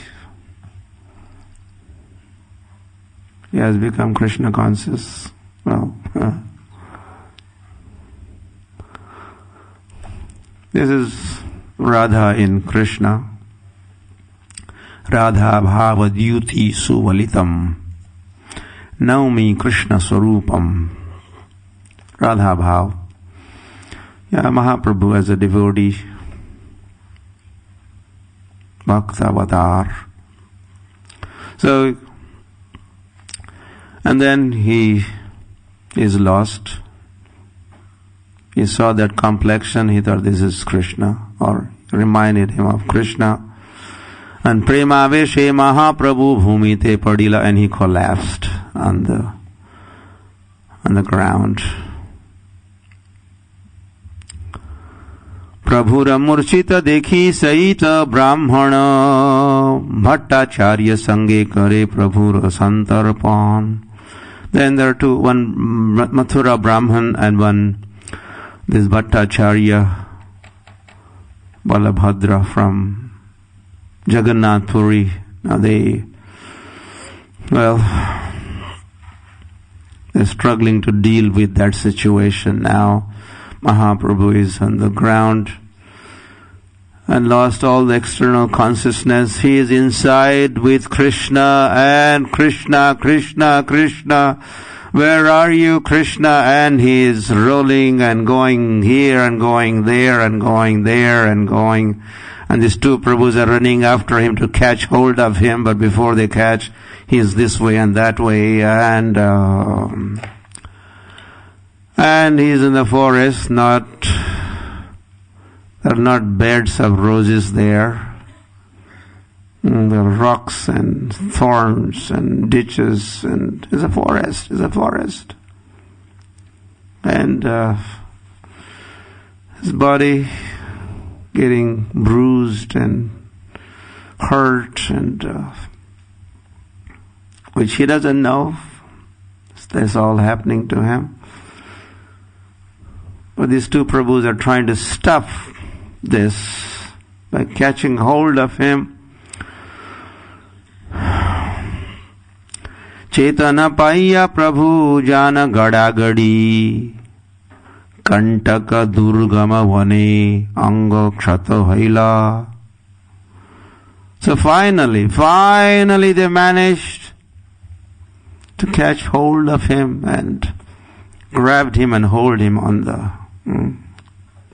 he has become Krishna conscious. Well, this is Radha in Krishna. Radha bhava dyuti suvalitam naumi Krishna swarupam. Radha bhav. Yeah, Mahaprabhu as a devotee, Bhakta avatar. So, and then he is lost. He saw that complexion, he thought this is Krishna, or reminded him of Krishna. And prema veshe Mahaprabhu bhumite padila, and he collapsed on the ground. प्रभुर मूर्छित देखी सहित ब्राह्मण भट्टाचार्य संगे करे प्रभुर संतर्पण. Then there are two, one Mathura Brahman and one this Bhattacharya Balabhadra from Jagannath Puri. Now they're struggling to deal with that situation now. Mahaprabhu is on the ground and lost all the external consciousness. He is inside with Krishna, and Krishna, Krishna, Krishna. Where are you, Krishna? And he is rolling and going here and going there and going there and going. And these two Prabhus are running after him to catch hold of him, but before they catch, he is this way and that way, and he is in the forest. There are not beds of roses there. There are rocks and thorns and ditches, and it's a forest. And his body getting bruised and hurt, and which he doesn't know. That's all happening to him. But these two Prabhus are trying to stop this by catching hold of him. Chetana paiya Prabhu jana gada gadi kantaka durgama vane anga kshata haila. So finally they managed to catch hold of him and grabbed him and hold him on the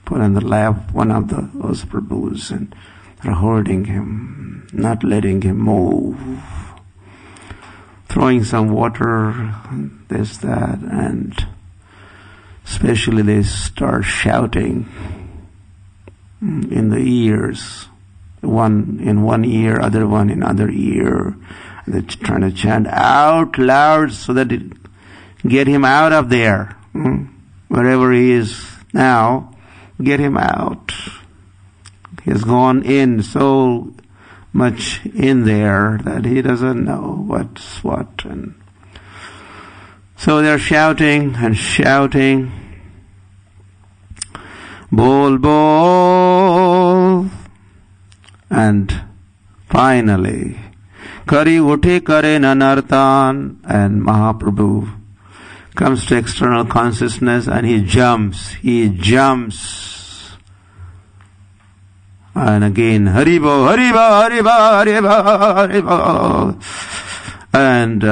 put on the lap one of those Prabhus, and they're holding him, not letting him move, throwing some water, this, that, and especially they start shouting in the ears, one in one ear, other one in other ear. They're trying to chant out loud so that it get him out of there. Wherever he is now, get him out. He has gone in so much in there that he doesn't know what's what. And so they're shouting and shouting. Bol, bol. And finally, Kari uthi kare nanartan, and Mahaprabhu comes to external consciousness and he jumps. And again, Haribo, Haribo, Haribo, Haribo, Haribo. And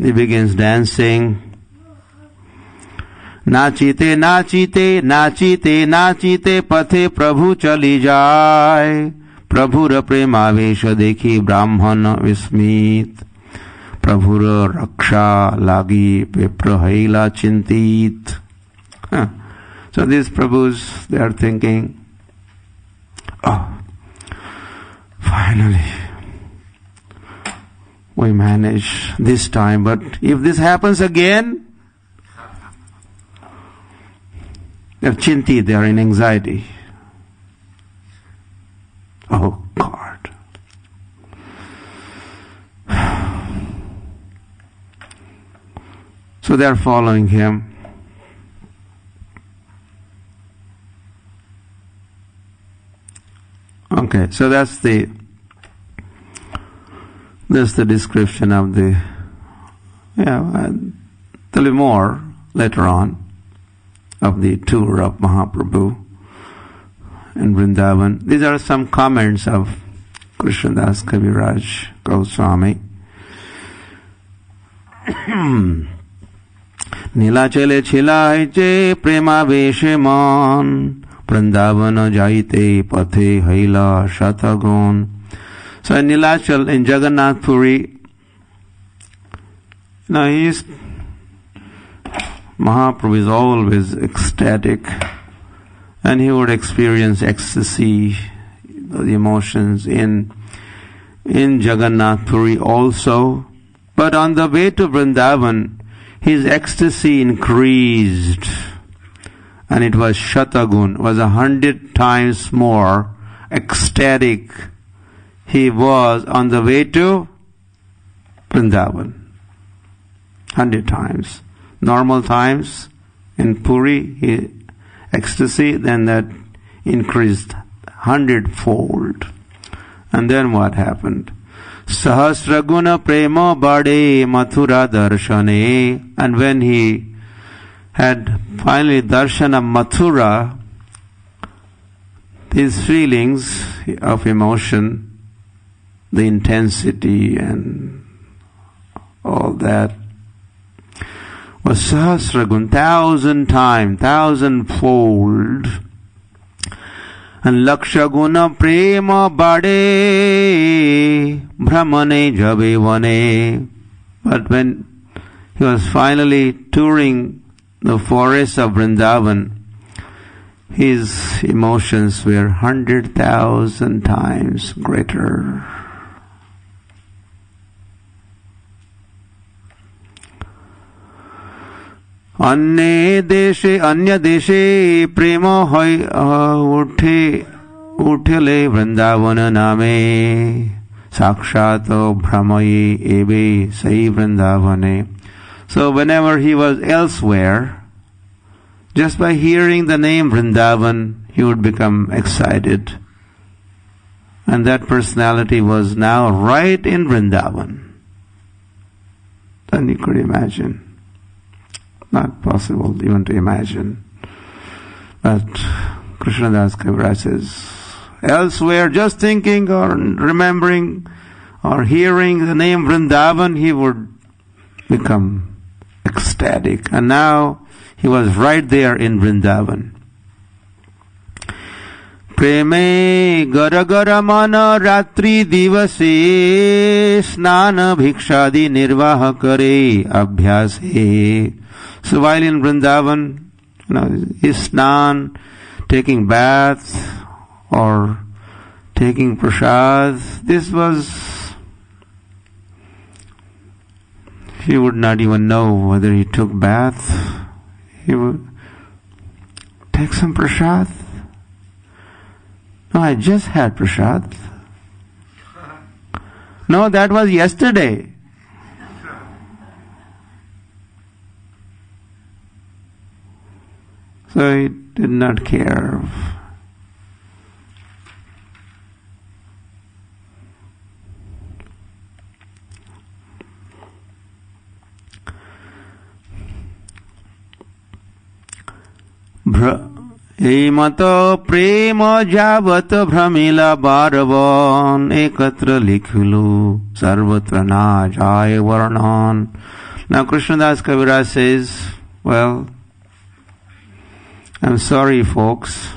he begins dancing. Nachite, nachite, nachite, nachite, pathe Prabhu chali jai. Prabhura premavesh dekhi brahmana vismit. Prabhura raksha lagi viprahaila chintit. So these Prabhus, they are thinking, oh, finally we manage this time, but if this happens again, they're chintit, they are in anxiety. Oh God. So they are following him. Okay, so that's the description of the, I'll tell you more later on of the tour of Mahaprabhu in Vrindavan. These are some comments of Krishnadas Kaviraj Goswami. Nilachale chilaiche prema veshe man Vrindavana jaite pathe haila shatagon. So in Nilachal, in Jagannath Puri, Mahaprabhu is always ecstatic, and he would experience ecstasy, the emotions in Jagannath Puri also. But on the way to Vrindavan, his ecstasy increased, and it was shatagun, was 100 times more ecstatic he was on the way to Vrindavan. 100 times. Normal times in Puri, ecstasy, then that increased 100-fold. And then what happened? Sahasraguna prema bade mathura darshane. And when he had finally darshan of Mathura, these feelings of emotion, the intensity and all that, was Sahasragun, 1,000-fold. And Lakshaguna prema bade brahmane jabe vane. But when he was finally touring the forests of Vrindavan, his emotions were 100,000 times greater. अन्य देशे प्रेम उठले वृंदावन नामे साक्षात भ्रमये एवे सही वृंदावने. So whenever he was elsewhere, just by hearing the name Vrindavan, he would become excited. And that personality was now right in Vrindavan. Then you could imagine. Not possible even to imagine. But Krishnadas Kaviraj says, elsewhere, just thinking or remembering or hearing the name Vrindavan, he would become ecstatic. And now he was right there in Vrindavan. Preme gara gara mana ratri divase snana bhikshadi nirvaha kare abhyase. So while in Vrindavan, his snan, taking bath or taking prasad, he would not even know whether he took bath. He would take some prasad. No, I just had prasad. No, that was yesterday. So he did not care. हेमत प्रेम जावत भ्रमिला बारवन एकत्र लिखिलु सर्वत्र ना जाय वर्णन. Now Krishnadas Kaviraj says, well, I'm sorry folks,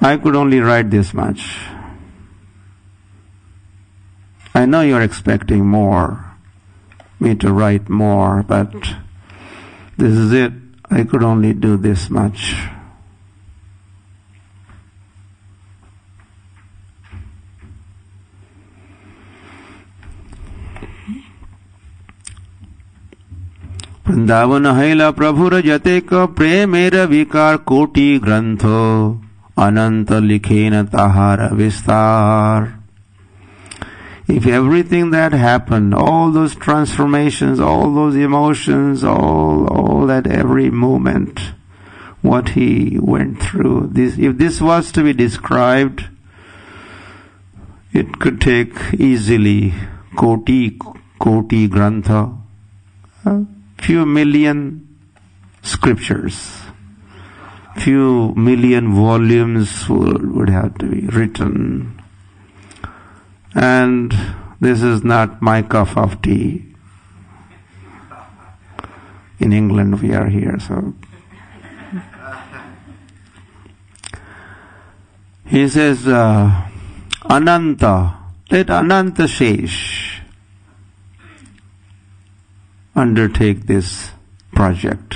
I could only write this much. I know you're expecting me to write more, but this is it. I could only do this much. Vrindavan हैला प्रभुर जतेक प्रेमेर विकार कोटि ग्रंथ अनंत लिखेन ताहार विस्तार. If everything that happened, all those transformations, all those emotions, all that every moment, what he went through, if this was to be described, it could take easily koti grantha, a few million scriptures, few million volumes would have to be written. And this is not my cup of tea. In England we are here, so. He says, Ananta, let Ananta Shesh undertake this project.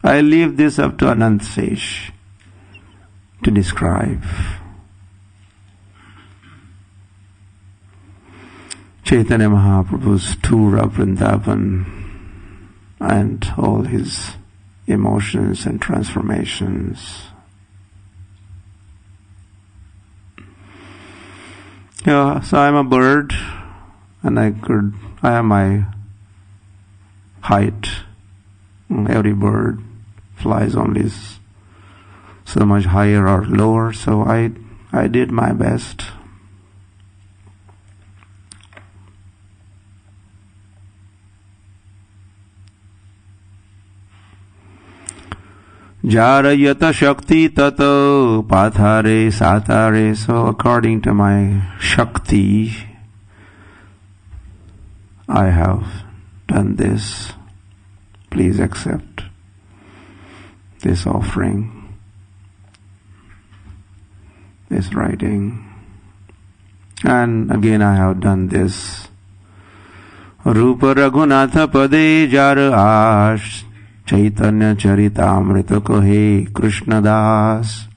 I leave this up to Ananta Shesh to describe. Chaitanya Mahaprabhu's tour of Vrindavan and all his emotions and transformations. Yeah, so I'm a bird and I have my height. Every bird flies only so much higher or lower, so I did my best. Jarayata Shakti Tato Pathare Satare. So according to my Shakti, I have done this. Please accept this offering, this writing. And again I have done this. Rupa Raghunatha Pade Jar Ash Chaitanya Charitamrita Kohe Krishna Das.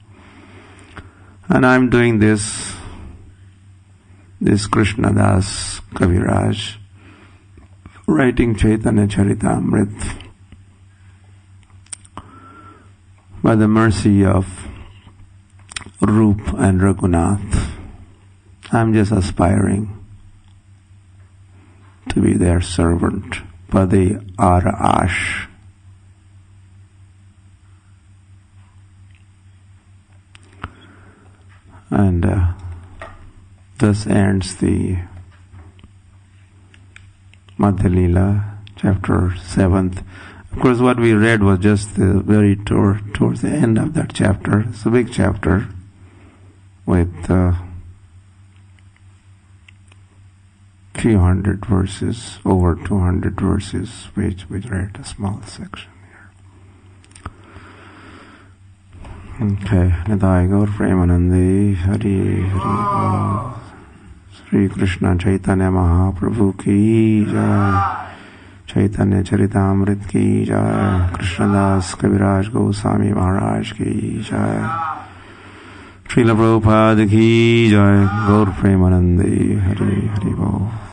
And I'm doing this Krishna Das Kaviraj, writing Chaitanya Charitamrita by the mercy of Rup and Raghunath. I'm just aspiring to be their servant. Pade Ara Ash. And thus ends the Madhya Leela, chapter 7th. Of course, what we read was just the very towards the end of that chapter. It's a big chapter with few hundred verses, over 200 verses, which we read a small section here. Okay, Nidai Gaur Premanande, Hari Hari Sri Krishna Chaitanya Mahaprabhu ki jai, Chaitanya Charitamrita ki jai, Krishnadas Kaviraj Goswami Maharaj ki jai, Srila Prabhupada ki jai, Gaur Premanande, Hari Hari Bol.